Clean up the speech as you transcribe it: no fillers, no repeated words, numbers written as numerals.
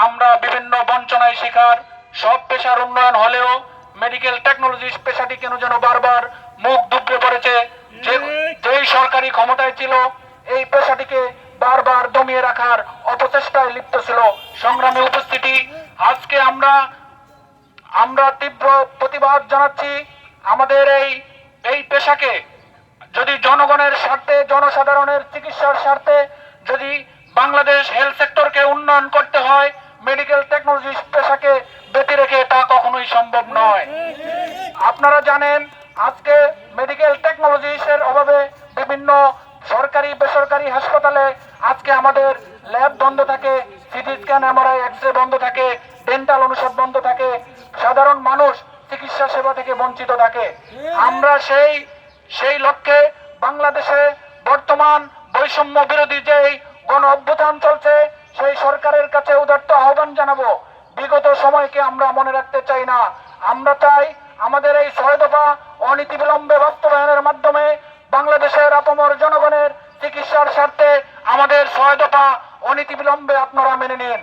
আমরা বিভিন্ন বঞ্চনায় শিকার। সব পেশার উন্নয়ন হলেও মেডিকেল টেকনোলজি পেশাটি কেন যেন বারবার মুখ দুবড়ে পড়েছে। যেই সরকারি ক্ষমতায় ছিল এই পেশাটিকে বারবার দমিয়ে রাখার অপচেষ্টায় লিপ্ত ছিল। সংগ্রামে উপস্থিতি, আজকে আমরা তীব্র প্রতিবাদ জানাচ্ছি। আমাদের এই পেশাকে যদি জনগণের স্বার্থে, জনসাধারণের চিকিৎসার স্বার্থে যদি বাংলাদেশ হেলথ সেক্টরকে উন্নয়ন করতে হয়, মেডিকেল টেকনোলজি পেশাকে ব্যতি রেখে তা কখনোই সম্ভব নয়। আপনারা জানেন আজকে মেডিকেল টেকনোলজির অভাবে বিভিন্ন সরকারি বেসরকারি হাসপাতালে আজকে আমাদের ল্যাব বন্ধ থাকে, সিটি স্ক্যান, এমআরআই, এক্সরে বন্ধ থাকে, ডেন্টাল অনুষদ বন্ধ থাকে, সাধারণ মানুষ চিকিৎসা সেবা থেকে বঞ্চিত থাকে। আমরা সেই লক্ষ্যে বাংলাদেশে বর্তমান বৈষম্য বিরোধী যেই গণ অভ্যুত্থান চলছে, সেই সরকারের কাছে উদাত্ত আহ্বান জানাবো, বিগত সময়কে আমরা মনে রাখতে চাই না। আমরা চাই আমাদের এই 6 দফা অনীতিবিলম্বে বাস্তবায়নের মাধ্যমে বাংলাদেশের আপামর জনগণের চিকিৎসার স্বার্থে আমাদের 6 দফা অনীতিবিলম্বে আপনারা মেনে নিন।